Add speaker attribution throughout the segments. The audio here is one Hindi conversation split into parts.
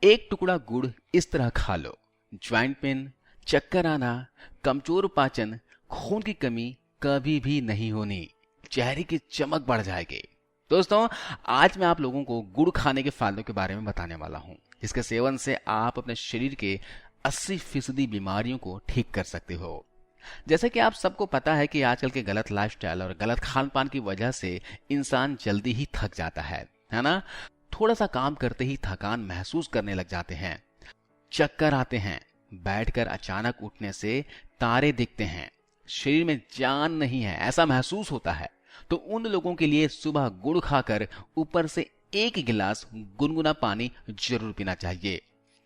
Speaker 1: एक टुकड़ा गुड़ इस तरह खा लो, ज्वाइंट पेन, चक्कर आना, कमजोर पाचन, खून की कमी कभी भी नहीं होनी, चेहरे की चमक बढ़ जाएगी। दोस्तों, आज मैं आप लोगों को गुड़ खाने के फायदों के बारे में बताने वाला हूं, जिसके सेवन से आप अपने शरीर के 80% बीमारियों को ठीक कर सकते हो। जैसे कि आप सबको पता है कि आजकल के गलत लाइफस्टाइल और गलत खान पान की वजह से इंसान जल्दी ही थक जाता है ना। थोड़ा सा काम करते ही थकान महसूस करने लग जाते हैं, चक्कर आते हैं, बैठकर अचानक उठने से तारे दिखते हैं, शरीर में जान नहीं है ऐसा महसूस होता है। तो उन लोगों के लिए सुबह गुड़ खाकर ऊपर से 1 गिलास गुनगुना पानी जरूर पीना चाहिए।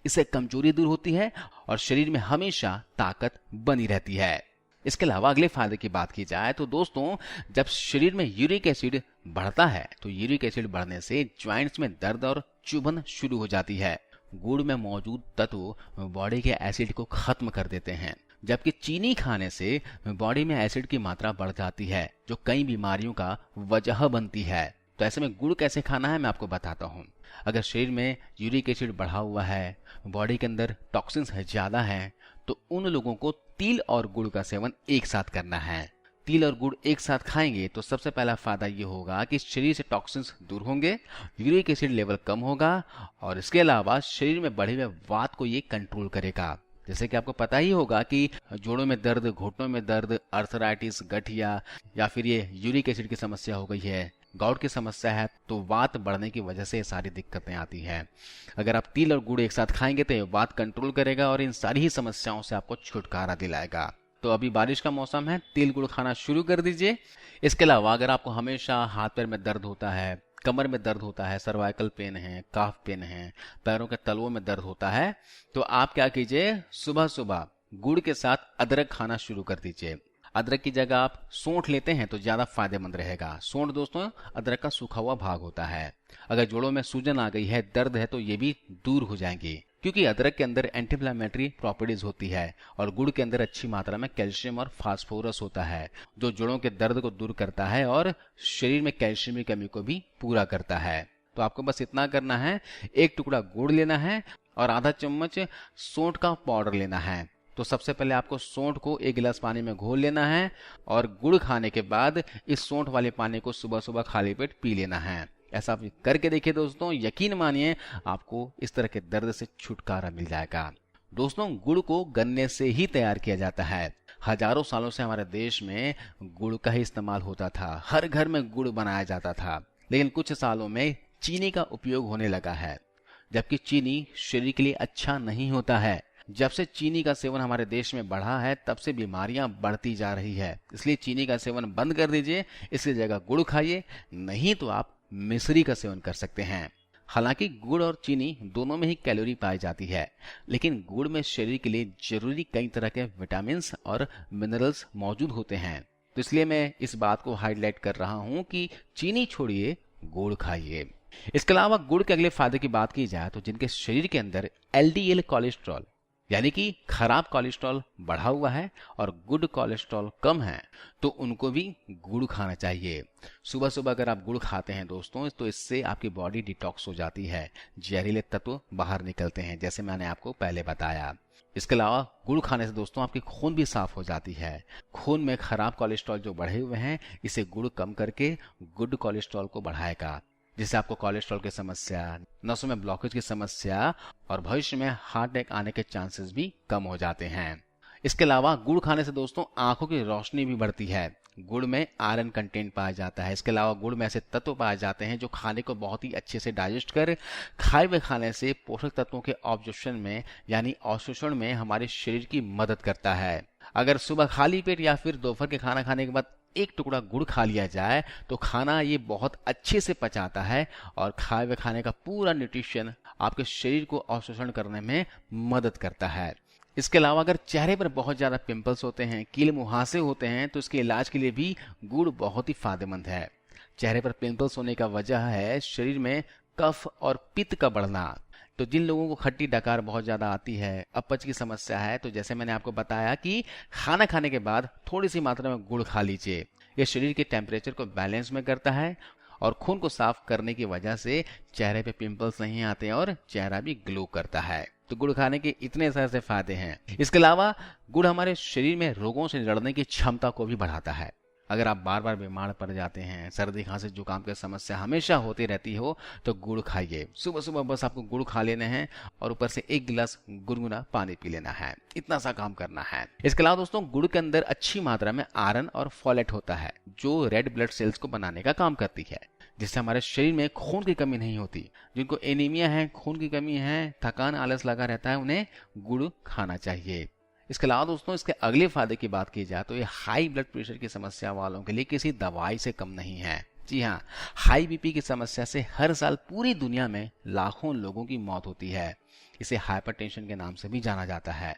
Speaker 1: इससे कमजोरी दूर होती है और शरीर में हमेशा ताकत बनी रहती है। इसके अलावा अगले फायदे की बात की जाए तो दोस्तों, जब शरीर में यूरिक एसिड बढ़ता है तो यूरिक एसिड बढ़ने से ज्वाइंट्स में दर्द और चुभन शुरू हो जाती है। गुड़ में मौजूद तत्व बॉडी के एसिड को खत्म कर देते हैं, जबकि चीनी खाने से बॉडी में एसिड की मात्रा बढ़ जाती है, जो कई बीमारियों का वजह बनती है। तो ऐसे में गुड़ कैसे खाना है मैं आपको बताता हूँ। अगर शरीर में यूरिक एसिड बढ़ा हुआ है, बॉडी के अंदर टॉक्सिन्स ज्यादा है, तो उन लोगों को तिल और गुड़ का सेवन एक साथ करना है। तिल और गुड़ एक साथ खाएंगे तो सबसे पहला फायदा ये होगा कि शरीर से टॉक्सिन्स दूर होंगे, यूरिक एसिड लेवल कम होगा और इसके अलावा शरीर में बढ़े हुए वात को ये कंट्रोल करेगा। जैसे कि आपको पता ही होगा कि जोड़ों में दर्द, घुटनों में दर्द, अर्थराइटिस, गठिया या फिर ये यूरिक एसिड की समस्या हो गई है, गाउट की समस्या है, तो वात बढ़ने की वजह से ये सारी दिक्कतें आती हैं। अगर आप तिल और गुड़ एक साथ खाएंगे तो ये वात कंट्रोल करेगा और इन सारी ही समस्याओं से आपको छुटकारा दिलाएगा। तो अभी बारिश का मौसम है, तिल गुड़ खाना शुरू कर दीजिए। इसके अलावा अगर आपको हमेशा हाथ पैर में दर्द होता है, कमर में दर्द होता है, सर्वाइकल पेन है, काफ पेन है, पैरों के तलवों में दर्द होता है, तो आप क्या कीजिए, सुबह सुबह गुड़ के साथ अदरक खाना शुरू कर दीजिए। अदरक की जगह आप सौंठ लेते हैं तो ज्यादा फायदेमंद रहेगा। सौंठ दोस्तों अदरक का सूखा हुआ भाग होता है। अगर जोड़ों में सूजन आ गई है, दर्द है, तो ये भी दूर हो जाएंगी, क्योंकि अदरक के अंदर एंटी इंफ्लेमेटरी प्रॉपर्टीज होती है और गुड़ के अंदर अच्छी मात्रा में कैल्शियम और फास्फोरस होता है, जो जोड़ों के दर्द को दूर करता है और शरीर में कैल्शियम की कमी को भी पूरा करता है। तो आपको बस इतना करना है, 1 टुकड़ा गुड़ लेना है और आधा चम्मच सौंठ का पाउडर लेना है। तो सबसे पहले आपको सौंठ को 1 गिलास पानी में घोल लेना है और गुड़ खाने के बाद इस सौंठ वाले पानी को सुबह सुबह खाली पेट पी लेना है। ऐसा आप करके देखिए दोस्तों, यकीन मानिए आपको इस तरह के दर्द से छुटकारा मिल जाएगा। दोस्तों, गुड़ को गन्ने से ही तैयार किया जाता है। हजारों सालों से हमारे देश में गुड़ का ही इस्तेमाल होता था, हर घर में गुड़ बनाया जाता था। लेकिन कुछ सालों में चीनी का उपयोग होने लगा है, जबकि चीनी शरीर के लिए अच्छा नहीं होता है। जब से चीनी का सेवन हमारे देश में बढ़ा है, तब से बीमारियां बढ़ती जा रही है। इसलिए चीनी का सेवन बंद कर दीजिए, इसकी जगह गुड़ खाइए, नहीं तो आप मिश्री का सेवन कर सकते हैं। हालांकि गुड़ और चीनी दोनों में ही कैलोरी पाई जाती है, लेकिन गुड़ में शरीर के लिए जरूरी कई तरह के विटामिन और मिनरल्स मौजूद होते हैं। तो इसलिए मैं इस बात को हाईलाइट कर रहा हूं कि चीनी छोड़िए, गुड़ खाइए। इसके अलावा गुड़ के अगले फायदे की बात की जाए तो जिनके शरीर के अंदर एलडीएल कोलेस्ट्रॉल यानी कि खराब कोलेस्ट्रॉल बढ़ा हुआ है और गुड कोलेस्ट्रॉल कम है, तो उनको भी गुड़ खाना चाहिए। सुबह सुबह अगर आप गुड़ खाते हैं दोस्तों, तो इससे आपकी बॉडी डिटॉक्स हो जाती है, जहरीले तत्व बाहर निकलते हैं, जैसे मैंने आपको पहले बताया। इसके अलावा गुड़ खाने से दोस्तों आपकी खून भी साफ हो जाती है। खून में खराब कोलेस्ट्रॉल जो बढ़े हुए हैं, इसे गुड़ कम करके गुड कोलेस्ट्रॉल को बढ़ाएगा, जिससे आपको कोलेस्ट्रॉल की समस्या, नसों में ब्लॉकेज की समस्या और भविष्य में हार्ट अटैक आने के चांसेस भी कम हो जाते हैं। इसके अलावा गुड़ खाने से दोस्तों आंखों की रोशनी भी बढ़ती है। गुड़ में आयरन कंटेंट पाया जाता है। इसके अलावा गुड़ में ऐसे तत्व पाए जाते हैं जो खाने को बहुत ही अच्छे से डाइजेस्ट कर खाए हुए खाने से पोषक तत्वों के ऑब्जॉर्प्शन में यानी अवशोषण में हमारे शरीर की मदद करता है। अगर सुबह खाली पेट या फिर दोपहर के खाना खाने के बाद 1 टुकड़ा गुड़ खा लिया जाए तो खाना ये बहुत अच्छे से पचाता है और खाए हुए खाने का पूरा न्यूट्रिशन आपके शरीर को अवशोषण करने में मदद करता है। इसके अलावा अगर चेहरे पर बहुत ज्यादा पिंपल्स होते हैं, कील मुहासे होते हैं, तो इसके इलाज के लिए भी गुड़ बहुत ही फायदेमंद है। चेहरे पर पिंपल्स होने का वजह है शरीर में कफ और पित्त का बढ़ना। तो जिन लोगों को खट्टी डकार बहुत ज्यादा आती है, अपच की समस्या है, तो जैसे मैंने आपको बताया कि खाना खाने के बाद थोड़ी सी मात्रा में गुड़ खा लीजिए। यह शरीर के टेम्परेचर को बैलेंस में करता है और खून को साफ करने की वजह से चेहरे पे पिंपल्स नहीं आते और चेहरा भी ग्लो करता है। तो गुड़ खाने के इतने सारे फायदे हैं। इसके अलावा गुड़ हमारे शरीर में रोगों से लड़ने की क्षमता को भी बढ़ाता है। अगर आप बार बार बीमार पड़ जाते हैं, सर्दी खांसी जुकाम की समस्या हमेशा होती रहती हो, तो गुड़ खाइए। सुबह सुबह बस आपको गुड़ खा लेना है और ऊपर से 1 गिलास गुनगुना पानी पी लेना है। इतना सा काम करना है। इसके अलावा दोस्तों गुड़ के अंदर अच्छी मात्रा में आयरन और फोलेट होता है, जो रेड ब्लड सेल्स को बनाने का काम करती है, जिससे हमारे शरीर में खून की कमी नहीं होती। जिनको एनीमिया है, खून की कमी है, थकान आलस लगा रहता है, उन्हें गुड़ खाना चाहिए। इसके अलावा दोस्तों इसके अगले फायदे की बात की जाए तो ये हाई ब्लड प्रेशर की समस्या वालों के लिए किसी दवाई से कम नहीं है। जी हाँ, हाई बीपी की समस्या से हर साल पूरी दुनिया में लाखों लोगों की मौत होती है। इसे हाइपरटेंशन के नाम से भी जाना जाता है।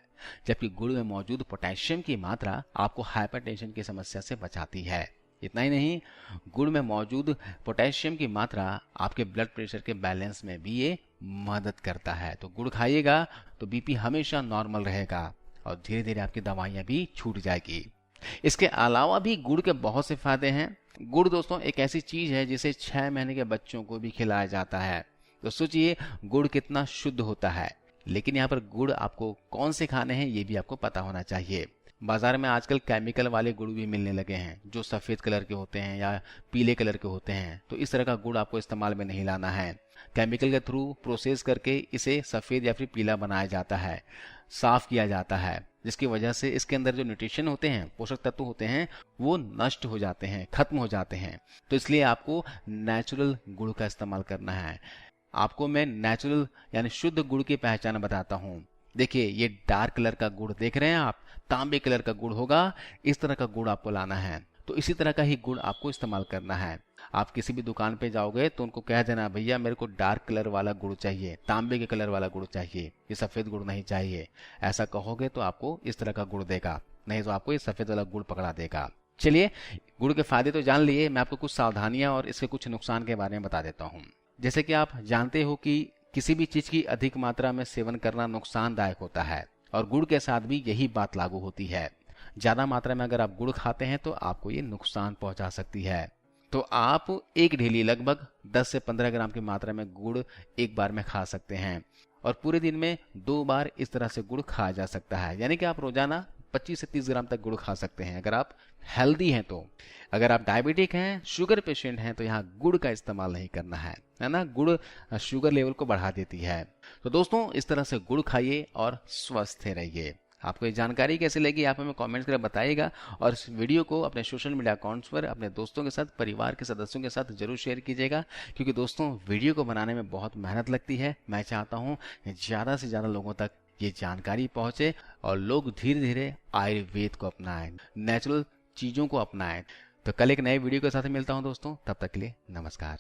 Speaker 1: जबकि गुड़ में मौजूद पोटेशियम की मात्रा आपको हाइपरटेंशन की समस्या से बचाती है। इतना ही नहीं, गुड़ में मौजूद पोटेशियम की मात्रा आपके ब्लड प्रेशर के बैलेंस में भी ये मदद करता है। तो गुड़ खाइएगा तो बीपी हमेशा नॉर्मल रहेगा और धीरे धीरे आपकी दवाइयां भी छूट जाएगी। इसके अलावा भी गुड़ के बहुत से फायदे हैं। गुड़ दोस्तों एक ऐसी चीज है जिसे 6 महीने के बच्चों को भी खिलाया जाता है। तो सोचिए गुड़ कितना शुद्ध होता है। लेकिन यहाँ पर गुड़ आपको कौन से खाने हैं ये भी आपको पता होना चाहिए। बाजार में आजकल केमिकल वाले गुड़ भी मिलने लगे हैं, जो सफेद कलर के होते हैं या पीले कलर के होते हैं। तो इस तरह का गुड़ आपको इस्तेमाल में नहीं लाना है। केमिकल के थ्रू प्रोसेस करके इसे सफेद या फिर पीला बनाया जाता है, साफ किया जाता है, जिसकी वजह से इसके अंदर जो न्यूट्रिशन होते हैं, पोषक तत्व होते हैं, वो नष्ट हो जाते हैं, खत्म हो जाते हैं। तो इसलिए आपको नेचुरल गुड़ का इस्तेमाल करना है। आपको मैं नेचुरल यानी शुद्ध गुड़ की पहचान बताता हूँ। देखिए ये डार्क कलर का गुड़ देख रहे हैं आप, तांबे कलर का गुड़ होगा, इस तरह का गुड़ आपको लाना है। तो इसी तरह का ही गुड़ आपको इस्तेमाल करना है। आप किसी भी दुकान पे जाओगे तो उनको कह देना, भैया मेरे को डार्क कलर वाला गुड़ चाहिए, तांबे के कलर वाला गुड़ चाहिए, ये सफेद गुड़ नहीं चाहिए। ऐसा कहोगे तो आपको इस तरह का गुड़ देगा, नहीं तो आपको ये सफेद वाला गुड़ पकड़ा देगा। चलिए, गुड़ के फायदे तो जान लिए, मैं आपको कुछ सावधानियां और इसके कुछ नुकसान के बारे में बता देता हूँ। जैसे कि आप जानते हो कि किसी भी चीज की अधिक मात्रा में सेवन करना नुकसानदायक होता है, और गुड़ के साथ भी यही बात लागू होती है। ज्यादा मात्रा में अगर आप गुड़ खाते हैं तो आपको ये नुकसान पहुंचा सकती है। तो आप एक ढेली लगभग 10 से 15 ग्राम की मात्रा में गुड़ एक बार में खा सकते हैं, और पूरे दिन में 2 बार इस तरह से गुड़ खाया जा सकता है। यानी कि आप रोजाना 25 से 30 ग्राम तक गुड़ खा सकते हैं अगर आप हेल्दी हैं तो। अगर आप डायबिटिक हैं, शुगर पेशेंट हैं, तो यहाँ गुड़ का इस्तेमाल नहीं करना है ना। गुड़ शुगर लेवल को बढ़ा देती है। तो दोस्तों इस तरह से गुड़ खाइए और स्वस्थ रहिए। आपको ये जानकारी कैसी लगी आप हमें कमेंट्स करके बताइएगा, और इस वीडियो को अपने सोशल मीडिया अकाउंट्स पर अपने दोस्तों के साथ, परिवार के सदस्यों के साथ जरूर शेयर कीजिएगा, क्योंकि दोस्तों वीडियो को बनाने में बहुत मेहनत लगती है। मैं चाहता हूँ ज़्यादा से ज़्यादा लोगों तक ये जानकारी पहुँचे और लोग धीरे धीरे आयुर्वेद को अपनाएं, नेचुरल चीज़ों को अपनाएं। तो कल एक नए वीडियो के साथ मिलता हूँ दोस्तों, तब तक के लिए नमस्कार।